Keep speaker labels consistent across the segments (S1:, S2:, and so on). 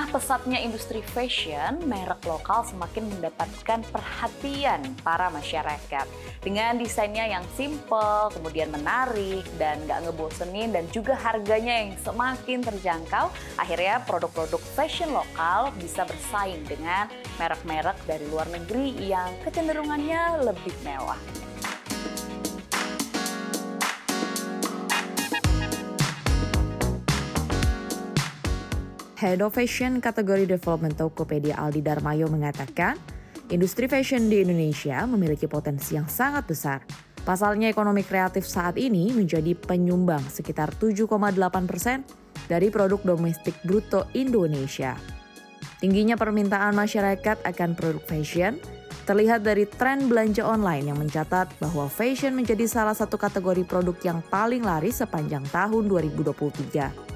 S1: tengah pesatnya industri fashion, merek lokal semakin mendapatkan perhatian para masyarakat. Dengan desainnya yang simple, kemudian menarik, dan nggak ngebosenin, dan juga harganya yang semakin terjangkau, akhirnya produk-produk fashion lokal bisa bersaing dengan merek-merek dari luar negeri yang kecenderungannya lebih mewah.
S2: Head of Fashion kategori Development Tokopedia Aldi Darmayo mengatakan, industri fashion di Indonesia memiliki potensi yang sangat besar. Pasalnya ekonomi kreatif saat ini menjadi penyumbang sekitar 7,8% dari produk domestik bruto Indonesia. Tingginya permintaan masyarakat akan produk fashion terlihat dari tren belanja online yang mencatat bahwa fashion menjadi salah satu kategori produk yang paling laris sepanjang tahun 2023.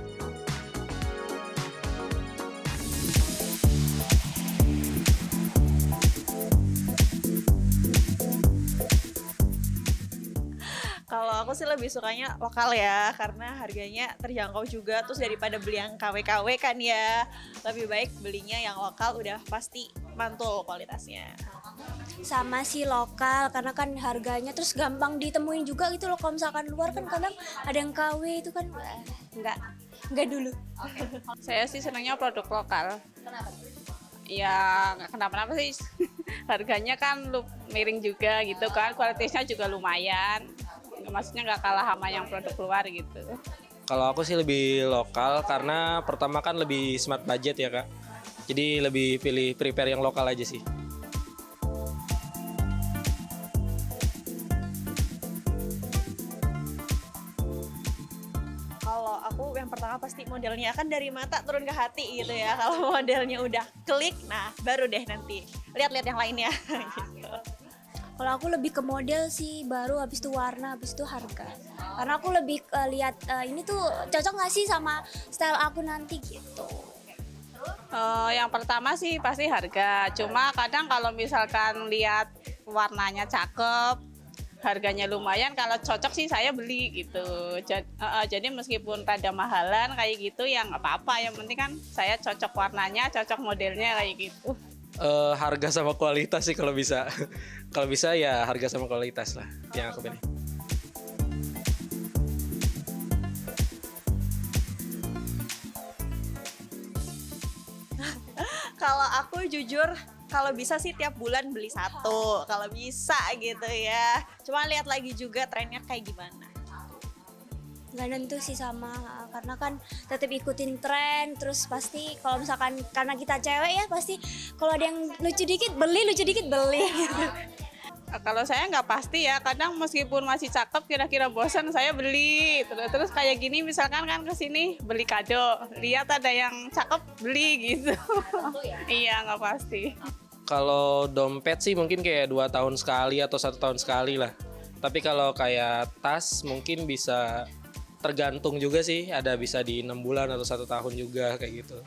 S3: Kalau aku sih lebih sukanya lokal ya, karena harganya terjangkau juga. Terus daripada beli yang KW-KW kan ya, lebih baik belinya yang lokal, udah pasti mantul kualitasnya.
S4: Sama sih lokal, karena kan harganya terus gampang ditemuin juga gitu loh. Kalau misalkan luar kan kadang ada yang KW itu kan enggak dulu.
S5: Saya sih senangnya produk lokal.
S1: Kenapa?
S5: Ya nggak kenapa-napa sih. Harganya kan miring juga gitu kan, kualitasnya juga lumayan. Maksudnya nggak kalah sama yang produk luar gitu.
S6: Kalau aku sih lebih lokal karena pertama kan lebih smart budget ya Kak. Jadi lebih pilih prepare yang lokal aja sih.
S3: Kalau aku yang pertama pasti modelnya kan dari mata turun ke hati gitu ya. Kalau modelnya udah klik, nah baru deh nanti lihat-lihat yang lainnya. Gitu.
S4: Kalau aku lebih ke model sih, baru habis itu warna, habis itu harga. Karena aku lebih lihat ini tuh cocok nggak sih sama style aku nanti gitu.
S5: Yang pertama sih pasti harga. Cuma kadang kalau misalkan lihat warnanya cakep, harganya lumayan, kalau cocok sih saya beli gitu. Jadi meskipun rada mahalan kayak gitu ya nggak apa-apa. Yang penting kan saya cocok warnanya, cocok modelnya kayak gitu.
S6: Harga sama kualitas sih kalau bisa. Kalau bisa ya harga sama kualitas lah yang aku pilih.
S3: Kalau aku jujur, kalau bisa sih tiap bulan beli satu, kalau bisa gitu ya. Cuma lihat lagi juga trennya kayak gimana.
S4: Nggak nentu sih sama, karena kan tetap ikutin tren. Terus pasti kalau misalkan karena kita cewek ya, pasti kalau ada yang lucu dikit beli gitu.
S5: Kalau saya nggak pasti ya, kadang meskipun masih cakep kira-kira bosan saya beli. Terus kayak gini misalkan kan kesini beli kado, lihat ada yang cakep beli gitu. Iya nggak pasti.
S6: Kalau dompet sih mungkin kayak 2 tahun sekali atau 1 tahun sekali lah. Tapi kalau kayak tas mungkin bisa tergantung juga sih, ada bisa di 6 bulan atau 1 tahun juga kayak gitu.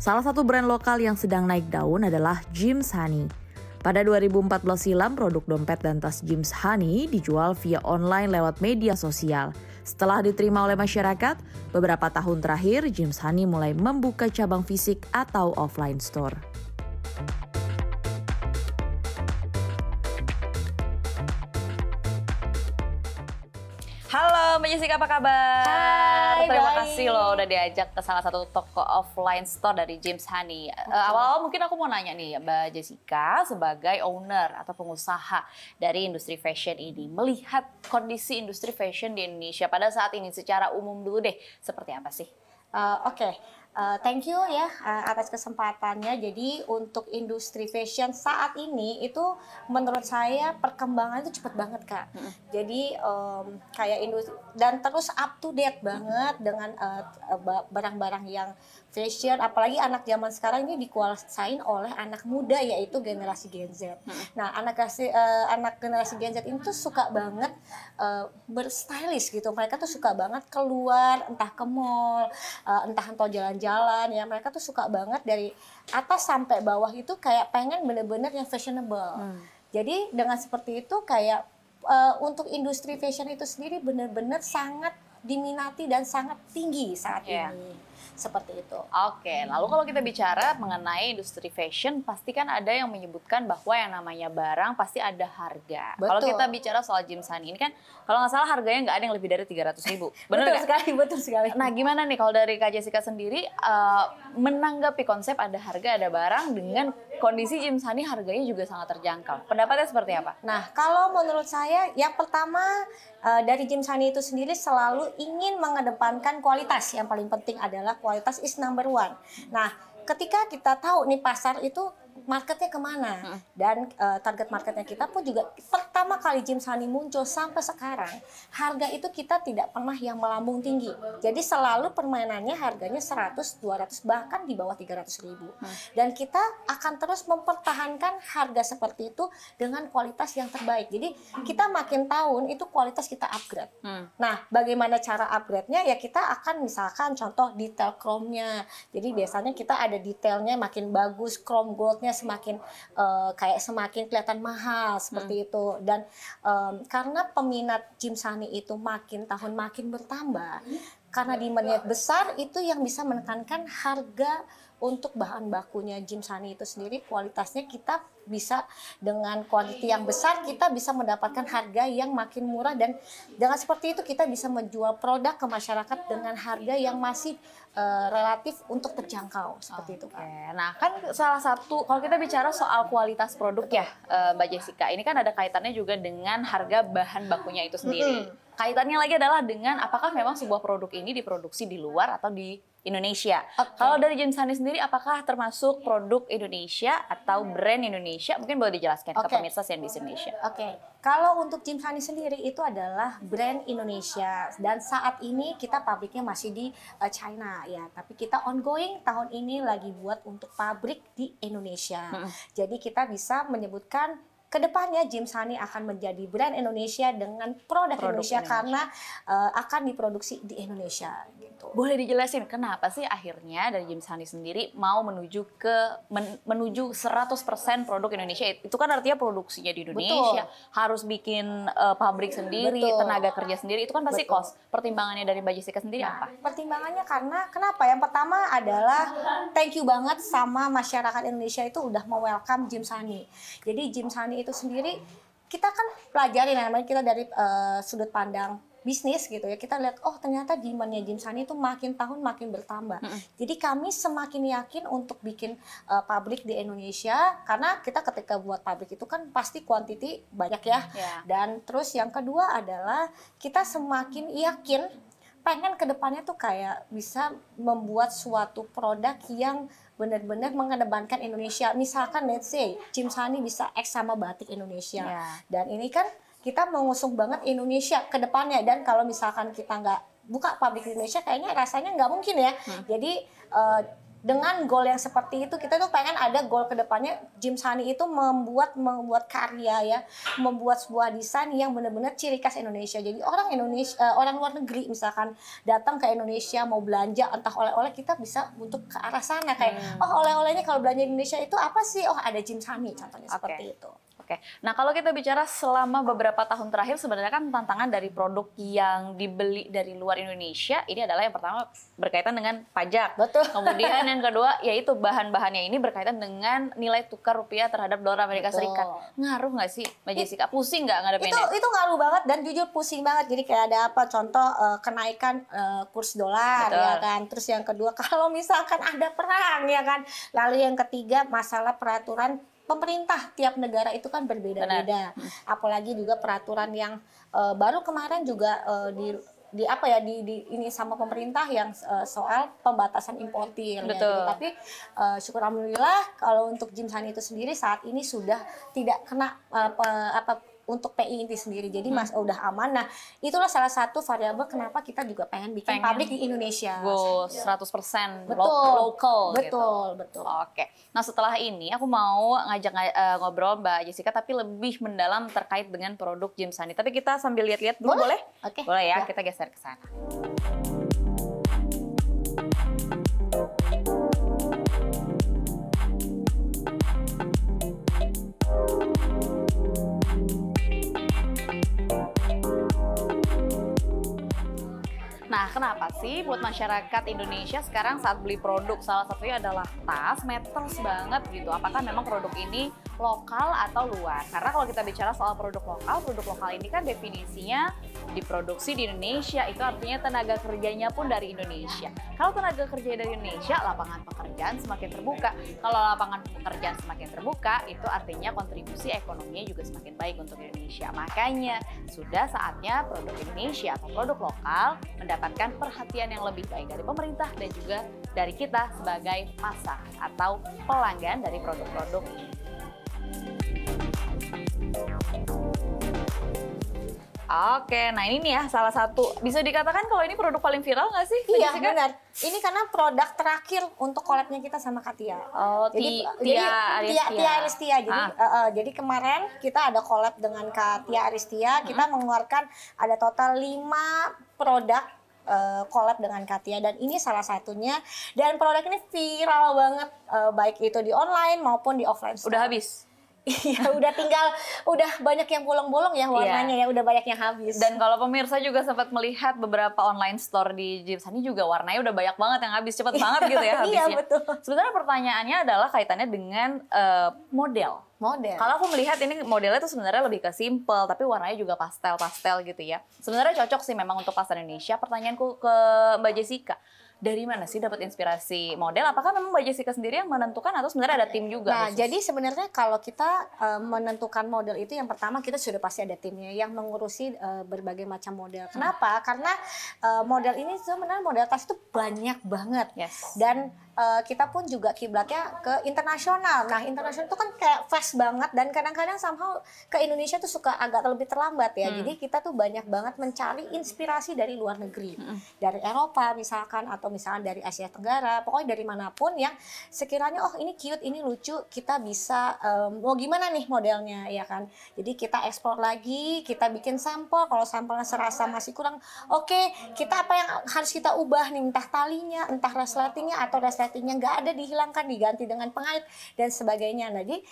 S2: Salah satu brand lokal yang sedang naik daun adalah James Honey. Pada 2014 silam, produk dompet dan tas James Honey dijual via online lewat media sosial. Setelah diterima oleh masyarakat, beberapa tahun terakhir James Honey mulai membuka cabang fisik atau offline store.
S1: Halo Mbak Jessica, apa kabar?
S4: Hai,
S1: Terima
S4: baik.
S1: kasih loh udah diajak ke salah satu toko offline store dari James Honey. Awal-awal mungkin aku mau nanya nih Mbak Jessica sebagai owner atau pengusaha dari industri fashion ini. Melihat kondisi industri fashion di Indonesia pada saat ini secara umum dulu deh, seperti apa sih?
S7: Oke. Thank you ya atas kesempatannya. Jadi untuk industri fashion saat ini itu menurut saya perkembangan itu cepat banget Kak. Jadi kayak industri dan terus up to date banget dengan barang-barang yang fashion. Apalagi anak zaman sekarang ini dikuasain oleh anak muda yaitu generasi Gen Z. Nah anak generasi Gen Z ini tuh suka banget berstylish gitu. Mereka tuh suka banget keluar entah ke mall, entah jalan-jalan ya, mereka tuh suka banget dari atas sampai bawah itu kayak pengen bener-bener yang fashionable. Jadi dengan seperti itu kayak untuk industri fashion itu sendiri bener-bener sangat diminati dan sangat tinggi saat
S1: Iya.
S7: ini. Seperti itu.
S1: Oke, lalu kalau kita bicara mengenai industri fashion, pasti kan ada yang menyebutkan bahwa yang namanya barang pasti ada harga. Kalau
S7: Betul.
S1: kita bicara soal Jimsani ini kan, kalau nggak salah harganya nggak ada yang lebih dari 300.000. Bener
S7: Betul
S1: nggak?
S7: sekali, betul sekali.
S1: Nah, gimana nih kalau dari Kak Jessica sendiri menanggapi konsep ada harga ada barang dengan kondisi Jimsani harganya juga sangat terjangkau. Pendapatnya seperti apa?
S7: Nah, kalau menurut saya yang pertama dari Jimsani itu sendiri selalu ingin mengedepankan kualitas. Yang paling penting adalah kualitas is number one. Nah, ketika kita tahu nih pasar itu marketnya kemana dan target marketnya kita pun juga pertama kali Jimsani muncul sampai sekarang harga itu kita tidak pernah yang melambung tinggi. Jadi selalu permainannya harganya 100, 200 bahkan di bawah 300.000. Dan kita akan terus mempertahankan harga seperti itu dengan kualitas yang terbaik. Jadi kita makin tahun itu kualitas kita upgrade. Nah, bagaimana cara upgrade-nya? Ya kita akan misalkan contoh detail chrome-nya. Jadi biasanya kita ada detailnya makin bagus, chrome gold-nya semakin kayak semakin kelihatan mahal seperti itu. Dan karena peminat Jimsani itu makin tahun makin bertambah, karena demand-nya besar itu yang bisa menekankan harga untuk bahan bakunya Jimsani itu sendiri, kualitasnya kita bisa dengan kualitas yang besar kita bisa mendapatkan harga yang makin murah, dan dengan seperti itu kita bisa menjual produk ke masyarakat dengan harga yang masih relatif untuk terjangkau seperti itu, Kak.
S1: Oke, nah kan salah satu kalau kita bicara soal kualitas produk ya Mbak Jessica, ini kan ada kaitannya juga dengan harga bahan bakunya itu sendiri. Kaitannya lagi adalah dengan apakah memang sebuah produk ini diproduksi di luar atau di Indonesia. Kalau dari Jimsani sendiri, apakah termasuk produk Indonesia atau brand Indonesia? Mungkin boleh dijelaskan ke pemirsa CNBC Indonesia.
S7: Oke, kalau untuk Jimsani sendiri itu adalah brand Indonesia dan saat ini kita pabriknya masih di China ya, tapi kita ongoing tahun ini lagi buat untuk pabrik di Indonesia. Jadi kita bisa menyebutkan kedepannya Jimsani akan menjadi brand Indonesia dengan produk Indonesia karena akan diproduksi di Indonesia gitu.
S1: Boleh dijelasin kenapa sih akhirnya dari Jimsani sendiri mau menuju 100% produk Indonesia? Itu kan artinya produksinya di Indonesia, harus bikin pabrik sendiri, tenaga kerja sendiri, itu kan pasti cost. Pertimbangannya dari Mbak Jessica sendiri apa?
S7: Pertimbangannya karena kenapa? Yang pertama adalah thank you banget sama masyarakat Indonesia itu udah me-welcome Jimsani. Jadi Jimsani itu sendiri kita kan pelajari namanya kita dari sudut pandang bisnis gitu ya, kita lihat oh ternyata demand-nya Jimsani itu makin tahun makin bertambah. Jadi kami semakin yakin untuk bikin pabrik di Indonesia karena kita ketika buat pabrik itu kan pasti quantity banyak ya. Dan terus yang kedua adalah kita semakin yakin pengen kedepannya tuh kayak bisa membuat suatu produk yang benar-benar mengedepankan Indonesia. Misalkan let's say Jimsani bisa X sama batik Indonesia. Dan ini kan kita mengusung banget Indonesia ke depannya, dan kalau misalkan kita nggak buka pabrik di Indonesia kayaknya rasanya nggak mungkin ya. Jadi dengan goal yang seperti itu kita tuh pengen ada goal ke depannya Jimsani itu membuat karya ya, membuat sebuah desain yang benar-benar ciri khas Indonesia. Jadi orang Indonesia, orang luar negeri misalkan datang ke Indonesia mau belanja entah oleh-oleh, kita bisa untuk ke arah sana kayak oh oleh-olehnya kalau belanja di Indonesia itu apa sih? Oh ada Jimsani contohnya seperti itu.
S1: Oke, nah kalau kita bicara selama beberapa tahun terakhir sebenarnya kan tantangan dari produk yang dibeli dari luar Indonesia ini adalah yang pertama berkaitan dengan pajak.
S7: Betul.
S1: Kemudian yang kedua yaitu bahan-bahannya ini berkaitan dengan nilai tukar rupiah terhadap dolar Amerika Serikat. Ngaruh nggak sih Mbak Jessica? Pusing nggak ngadepinnya?
S7: Itu ngaruh banget dan jujur pusing banget. Jadi kayak ada apa contoh kenaikan kurs dolar ya kan. Terus yang kedua kalau misalkan ada perang ya kan. Lalu yang ketiga masalah peraturan pemerintah tiap negara itu kan berbeda-beda. Apalagi juga peraturan yang baru kemarin juga di ini sama pemerintah yang soal pembatasan importir. Ya, gitu. Tapi syukur alhamdulillah kalau untuk Jimsani itu sendiri saat ini sudah tidak kena untuk PI inti sendiri, jadi udah aman. Nah itulah salah satu variabel kenapa kita juga pengen bikin pabrik di Indonesia.
S1: 100%
S7: local.
S1: Betul. Oke. Nah setelah ini aku mau ngajak ngobrol Mbak Jessica tapi lebih mendalam terkait dengan produk Jimsani. Tapi kita sambil lihat-lihat dulu boleh?
S7: Oke.
S1: Boleh ya, kita geser ke sana. kenapa sih buat masyarakat Indonesia sekarang saat beli produk salah satunya adalah tas, matters banget gitu. Apakah memang produk ini lokal atau luar? Karena kalau kita bicara soal produk lokal ini kan definisinya diproduksi di Indonesia, itu artinya tenaga kerjanya pun dari Indonesia. Kalau tenaga kerja dari Indonesia, lapangan pekerjaan semakin terbuka. Kalau lapangan pekerjaan semakin terbuka, itu artinya kontribusi ekonominya juga semakin baik untuk Indonesia. Makanya sudah saatnya produk Indonesia atau produk lokal mendapatkan perhatian yang lebih baik dari pemerintah dan juga dari kita sebagai pasar atau pelanggan dari produk-produk ini. Oke, nah ini nih ya salah satu, bisa dikatakan kalau ini produk paling viral nggak sih?
S7: Iya
S1: Jessica?
S7: benar. Ini karena produk terakhir untuk collab-nya kita sama Katia.
S1: Oh,
S7: Tia Aristia. Jadi kemarin kita ada collab dengan Katia Aristia. Kita mengeluarkan ada total 5 produk collab dengan Katia, dan ini salah satunya. Dan produk ini viral banget, baik itu di online maupun di offline store.
S1: Udah habis?
S7: Iya, udah banyak yang bolong-bolong ya warnanya ya, udah banyak yang habis.
S1: Dan kalau pemirsa juga sempat melihat beberapa online store di Jimsani juga warnanya udah banyak banget yang habis, cepet banget gitu ya habisnya.
S7: Iya, betul.
S1: Sebenarnya pertanyaannya adalah kaitannya dengan model. Kalau aku melihat ini modelnya tuh sebenarnya lebih ke simple, tapi warnanya juga pastel-pastel gitu ya. Sebenarnya cocok sih memang untuk pasar Indonesia. Pertanyaanku ke Mbak Jessica, dari mana sih dapat inspirasi model? Apakah memang Mbak Jessica sendiri yang menentukan atau sebenarnya ada tim juga?
S7: Nah,
S1: khusus?
S7: jadi sebenarnya kalau kita menentukan model itu, yang pertama kita sudah pasti ada timnya yang mengurusi berbagai macam model. Kenapa? Karena model ini sebenarnya model tas itu banyak banget.
S1: Yes.
S7: Dan kita pun juga kiblatnya ke internasional. Nah, internasional itu kan kayak fast banget, dan kadang-kadang somehow ke Indonesia tuh suka agak lebih terlambat ya. Jadi kita tuh banyak banget mencari inspirasi dari luar negeri. Dari Eropa misalkan, atau misalnya dari Asia Tenggara, pokoknya dari manapun yang sekiranya oh ini cute, ini lucu, kita bisa mau gimana nih modelnya ya kan. Jadi kita eksplor lagi, kita bikin sampel. Kalau sampelnya serasa masih kurang, oke, kita apa yang harus kita ubah nih, entah talinya, entah resletingnya, atau resletingnya nggak ada, dihilangkan, diganti dengan pengait dan sebagainya. Jadi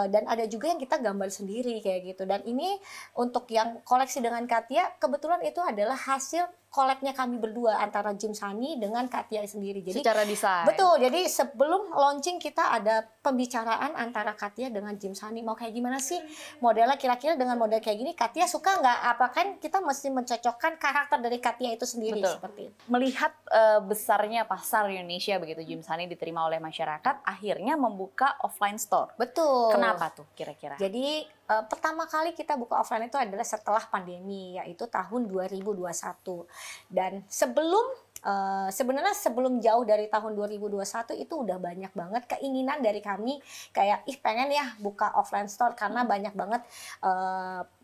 S7: dan ada juga yang kita gambar sendiri kayak gitu. Dan ini untuk yang koleksi dengan Katia, kebetulan itu adalah hasil collab-nya kami berdua antara Jimsani dengan Katia sendiri. Jadi
S1: secara desain.
S7: Betul. Jadi sebelum launching kita ada pembicaraan antara Katia dengan Jimsani, mau kayak gimana sih modelnya, kira-kira dengan model kayak gini Katia suka nggak? Apa kan kita mesti mencocokkan karakter dari Katia itu sendiri.
S1: Betul.
S7: Seperti itu.
S1: Melihat besarnya pasar Indonesia begitu Jimsani diterima oleh masyarakat, akhirnya membuka offline store.
S7: Betul.
S1: Kenapa tuh kira-kira?
S7: Jadi pertama kali kita buka offline itu adalah setelah pandemi, yaitu tahun 2021. Dan sebenarnya sebelum jauh dari tahun 2021 itu udah banyak banget keinginan dari kami, kayak pengen ya buka offline store, karena banyak banget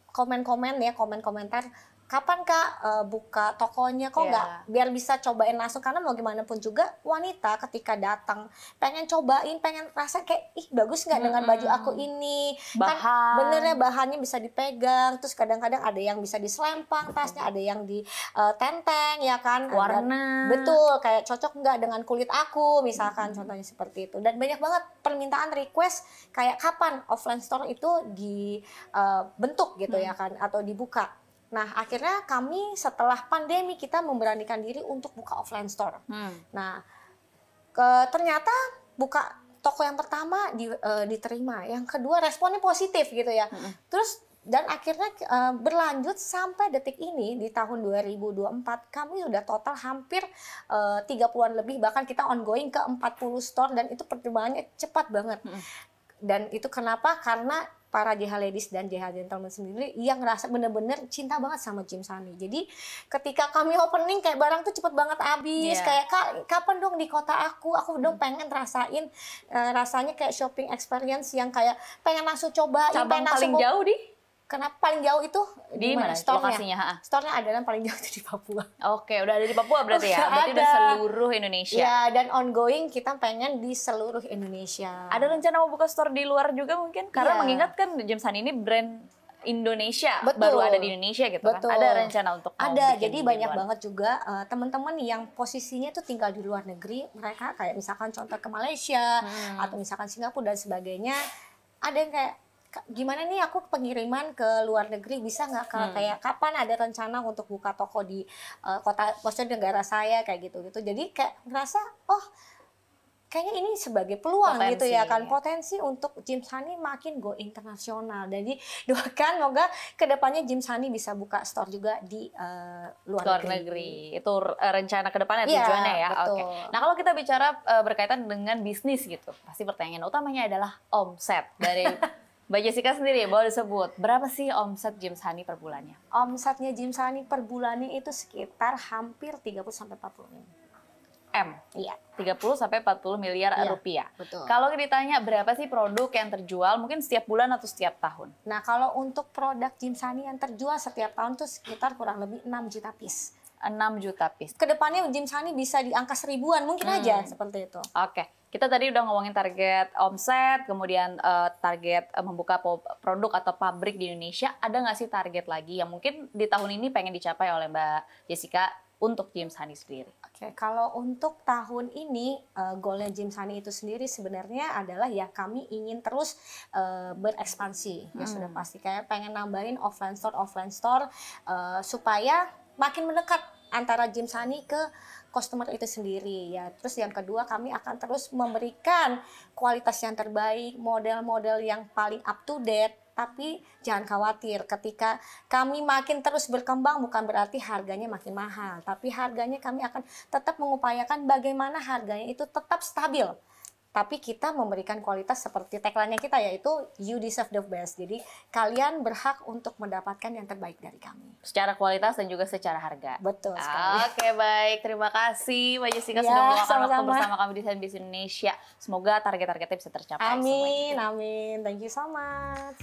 S7: komen-komentar, kapan Kak buka tokonya, kok nggak biar bisa cobain langsung, karena mau gimana pun juga wanita ketika datang pengen cobain, pengen rasa kayak bagus nggak dengan baju aku ini, kan bener ya, bahannya bisa dipegang, terus kadang-kadang ada yang bisa diselempang tasnya, ada yang di tenteng ya kan,
S1: warna,
S7: betul, kayak cocok nggak dengan kulit aku misalkan, contohnya seperti itu. Dan banyak banget permintaan request kayak kapan offline store itu dibentuk gitu ya kan, atau dibuka. Nah, akhirnya kami setelah pandemi kita memberanikan diri untuk buka offline store. Nah, ternyata buka toko yang pertama diterima, yang kedua responnya positif gitu ya. Terus dan akhirnya berlanjut sampai detik ini di tahun 2024 kami udah total hampir 30-an lebih, bahkan kita ongoing ke 40 store, dan itu perkembangannya cepat banget. Dan itu kenapa? Karena para JH Ladies dan JH Gentleman sendiri yang ngerasa bener-bener cinta banget sama Jimsani. Jadi ketika kami opening kayak barang tuh cepet banget habis. Kayak kapan dong di kota aku dong pengen rasain rasanya kayak shopping experience yang kayak pengen langsung coba.
S1: Cabang paling jauh di?
S7: Kenapa paling jauh itu
S1: di mana lokasinya?
S7: Store-nya adalah paling jauh itu di Papua.
S1: Oke, udah ada di Papua berarti ya? Berarti udah seluruh Indonesia.
S7: Ya, dan ongoing kita pengen di seluruh Indonesia.
S1: Ada rencana mau buka store di luar juga mungkin? Karena mengingat kan Jimsani ini brand Indonesia, baru ada di Indonesia gitu kan? Ada rencana untuk
S7: ada, jadi banyak banget juga teman-teman yang posisinya tuh tinggal di luar negeri, mereka kayak misalkan contoh ke Malaysia atau misalkan Singapura dan sebagainya, ada yang kayak gimana nih aku pengiriman ke luar negeri, bisa nggak kayak kapan ada rencana untuk buka toko di kota, maksudnya negara saya kayak gitu. Jadi kayak ngerasa kayaknya ini sebagai peluang
S1: Potensi,
S7: gitu ya kan, potensi untuk Jim Sunny makin go internasional. Jadi doakan semoga kedepannya Jim Sunny bisa buka store juga di luar negeri.
S1: Itu rencana kedepannya,
S7: Iya,
S1: tujuannya ya.
S7: betul.
S1: Oke. Nah kalau kita bicara berkaitan dengan bisnis gitu, pasti pertanyaan utamanya adalah omset dari Mbak Jessica sendiri. Boleh disebut berapa sih omset Jim Sunny per bulannya?
S7: Omsetnya Jim Sunny per bulannya itu sekitar hampir 30-40
S1: M.
S7: Iya.
S1: 30 sampai 40 miliar
S7: Iya,
S1: rupiah.
S7: betul.
S1: Kalau ditanya berapa sih produk yang terjual, mungkin setiap bulan atau setiap tahun?
S7: Nah, kalau untuk produk Jim Sunny yang terjual setiap tahun tuh sekitar kurang lebih 6 juta piece.
S1: 6 juta piece.
S7: Kedepannya Jim Sunny bisa di angka 1000-an mungkin aja seperti itu.
S1: Oke, kita tadi udah ngomongin target omset, kemudian target membuka produk atau pabrik di Indonesia. Ada nggak sih target lagi yang mungkin di tahun ini pengen dicapai oleh Mbak Jessica untuk Jim Sunny sendiri?
S7: Oke, kalau untuk tahun ini goalnya Jim Sunny itu sendiri sebenarnya adalah ya kami ingin terus berekspansi. Ya sudah pasti kayak pengen nambahin offline store supaya makin mendekat antara Jim Sunny ke customer itu sendiri ya. Terus yang kedua, kami akan terus memberikan kualitas yang terbaik, model-model yang paling up to date. Tapi jangan khawatir, ketika kami makin terus berkembang bukan berarti harganya makin mahal, tapi harganya kami akan tetap mengupayakan bagaimana harganya itu tetap stabil. Tapi kita memberikan kualitas seperti tagline-nya kita, yaitu you deserve the best. Jadi kalian berhak untuk mendapatkan yang terbaik dari kami.
S1: Secara kualitas dan juga secara harga.
S7: Betul sekali.
S1: Oke, baik. Terima kasih Mbak Jessica
S7: Ya,
S1: sudah meluangkan waktu
S7: sama-sama.
S1: bersama kami di Desain Bisnis Indonesia. Semoga target-targetnya bisa tercapai.
S7: Amin,
S1: semuanya.
S7: amin. Thank you so much.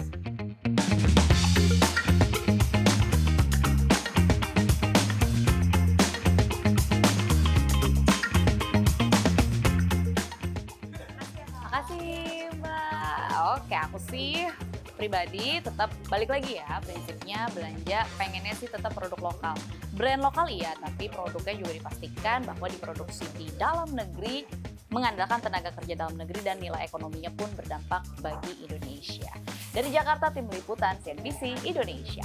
S1: Makasih Mbak. Oke, aku sih pribadi tetap balik lagi ya, prinsipnya belanja pengennya sih tetap produk lokal. Brand lokal iya, tapi produknya juga dipastikan bahwa diproduksi di dalam negeri, mengandalkan tenaga kerja dalam negeri dan nilai ekonominya pun berdampak bagi Indonesia. Dari Jakarta, tim liputan CNBC Indonesia.